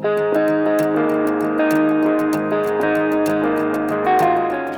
Hi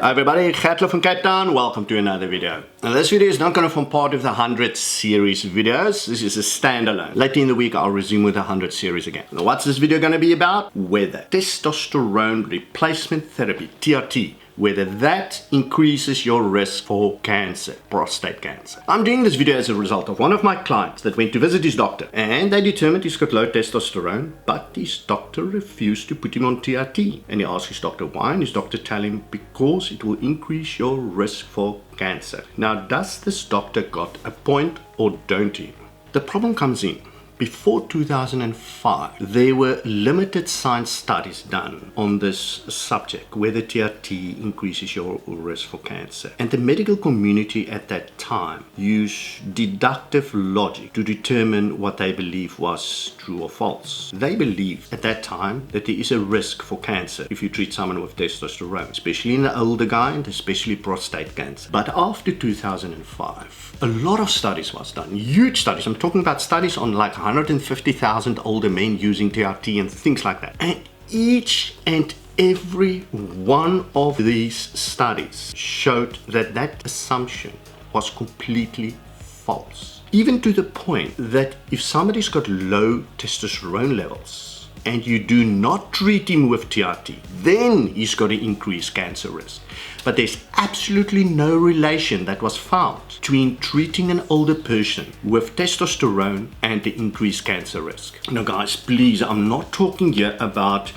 everybody, Gert Louw from Cape Town. Welcome to another video. Now this video is not going to form part of the 100 series videos. This is a standalone. Later in the week I'll resume with the 100 series again. Now what's this video going to be about? Whether testosterone replacement therapy, TRT, whether that increases your risk for cancer, prostate cancer. I'm doing this video as a result of one of my clients that went to visit his doctor and they determined he's got low testosterone, but his doctor refused to put him on TRT. And he asked his doctor why, and his doctor tell him because it will increase your risk for cancer. Now, does this doctor got a point or don't he? The problem comes in. Before 2005, there were limited science studies done on this subject, whether TRT increases your risk for cancer. And the medical community at that time used deductive logic to determine what they believed was true or false. They believed at that time that there is a risk for cancer if you treat someone with testosterone, especially in the older guy and especially prostate cancer. But after 2005, a lot of studies was done, huge studies. I'm talking about studies on like 150,000 older men using TRT and things like that. And each and every one of these studies showed that that assumption was completely false. Even to the point that if somebody's got low testosterone levels and you do not treat him with TRT, then he's got to increase cancer risk. But there's absolutely no relation that was found between treating an older person with testosterone and the increased cancer risk. Now guys, please, I'm not talking here about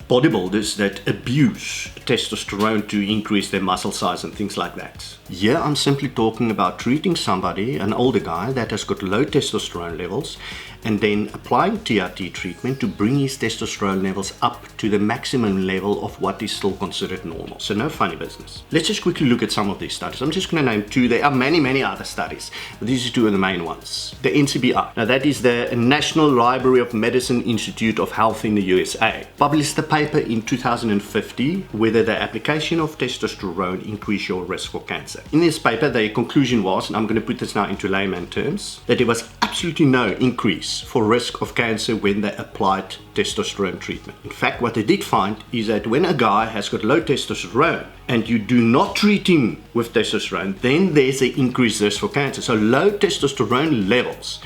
bodybuilders that abuse testosterone to increase their muscle size and things like that. Here I'm simply talking about treating somebody, an older guy that has got low testosterone levels, and then applying TRT treatment to bring his testosterone levels up to the maximum level of what is still considered normal. So no funny business. Let's just quickly look at some of these studies. I'm just going to name two. There are many other studies, but these are two of the main ones. The NCBI, now that is the National Library of Medicine Institute of Health in the USA, published a paper in 2050 whether the application of testosterone increase your risk for cancer. In this paper, their conclusion was, and I'm going to put this now into layman terms, that there was absolutely no increase for risk of cancer when they applied testosterone treatment. In fact, what they did find is that when a guy has got low testosterone and you do not treat him with testosterone, then there's an increased risk for cancer. So low testosterone levels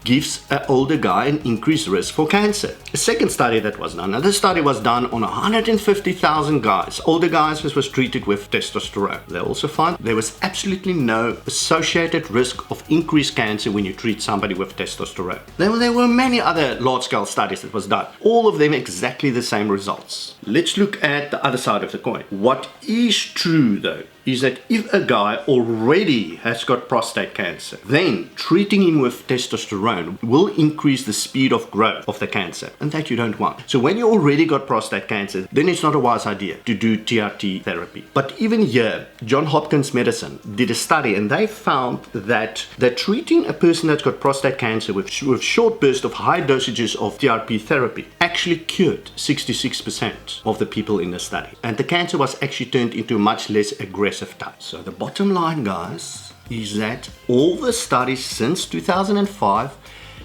gives an older guy an increased risk for cancer. A second study that was done, now this study was done on 150,000 guys, older guys who was treated with testosterone. They also found there was absolutely no associated risk of increased cancer when you treat somebody with testosterone. There were many other large-scale studies that was done, all of them exactly the same results. Let's look at the other side of the coin. What is true though is that if a guy already has got prostate cancer, then treating him with testosterone will increase the speed of growth of the cancer, and that you don't want. So when you already got prostate cancer, then it's not a wise idea to do TRT therapy. But even here, Johns Hopkins Medicine did a study and they found that treating a person that's got prostate cancer with short bursts of high dosages of TRT therapy actually cured 66% of the people in the study. And the cancer was actually turned into a much less aggressive type. So the bottom line, guys, is that all the studies since 2005,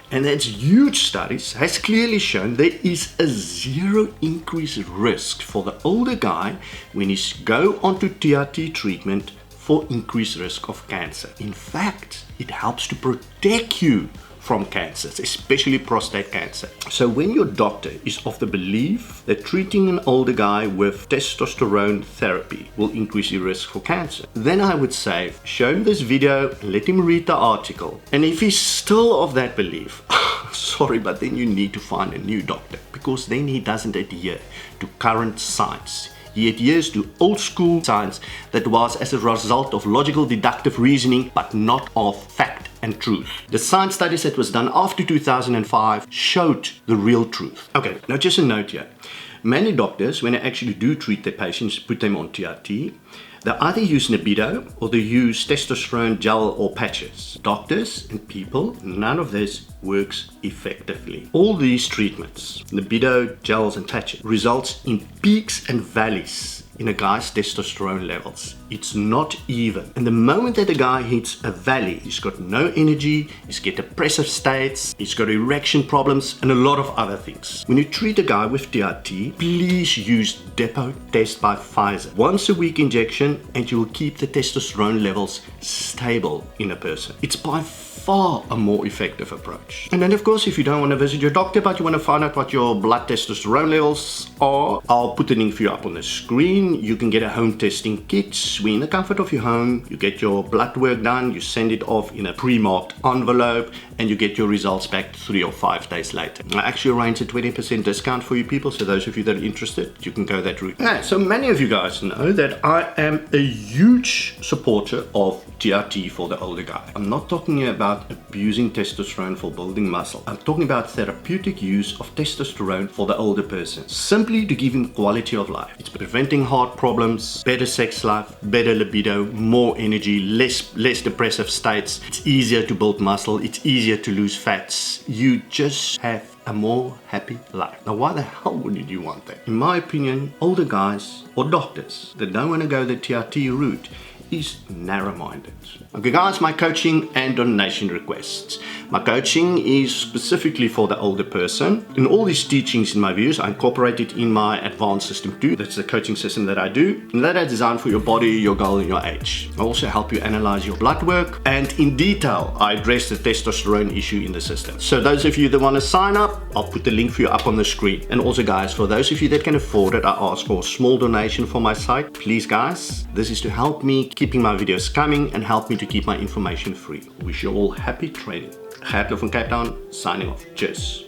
and that's huge studies, has clearly shown there is a zero increased risk for the older guy when he go onto TRT treatment for increased risk of cancer. In fact, it helps to protect you from cancers, especially prostate cancer. So when your doctor is of the belief that treating an older guy with testosterone therapy will increase your risk for cancer, then I would say, show him this video and let him read the article. And if he's still of that belief, sorry, but then you need to find a new doctor, because then he doesn't adhere to current science. He adheres to old school science that was as a result of logical deductive reasoning, but not of fact and truth. The science studies that was done after 2005 showed the real truth. Okay, now just a note here. Many doctors, when they actually do treat their patients, put them on TRT, They either use libido or they use testosterone gel or patches. Doctors and people, none of this works effectively. All these treatments, libido, gels and patches, results in peaks and valleys in a guy's testosterone levels. It's not even. And the moment that a guy hits a valley, he's got no energy, he's got depressive states, he's got erection problems, and a lot of other things. When you treat a guy with TRT, please use Depot Test by Pfizer. Once a week injection, and you will keep the testosterone levels stable in a person. It's by far a more effective approach. And then of course, if you don't want to visit your doctor but you want to find out what your blood testosterone levels are, I'll put the link for you up on the screen. You can get a home testing kit where in the comfort of your home, you get your blood work done, you send it off in a pre-marked envelope, and you get your results back 3 or 5 days later. I actually arranged a 20% discount for you people, so those of you that are interested, you can go that route. So many of you guys know that I am a huge supporter of TRT for the older guy. I'm not talking about abusing testosterone for building muscle. I'm talking about therapeutic use of testosterone for the older person, simply to give him quality of life. It's preventing heart problems, better sex life, better libido, more energy, less depressive states. It's easier to build muscle, it's easier to lose fats. You just have a more happy life. Now, why the hell would you want that? In my opinion, older guys or doctors that don't want to go the TRT route is narrow-minded. Okay guys, my coaching and donation requests. My coaching is specifically for the older person. In all these teachings in my videos, I incorporate it in my advanced system too. That's the coaching system that I do. And that I designed for your body, your goal, and your age. I also help you analyze your blood work, and in detail, I address the testosterone issue in the system. So those of you that want to sign up, I'll put the link for you up on the screen. And also guys, for those of you that can afford it, I ask for a small donation for my site. Please guys, this is to help me keeping my videos coming and help me to keep my information free. Wish you all happy training. Gert Louw from Cape Town, signing off. Cheers.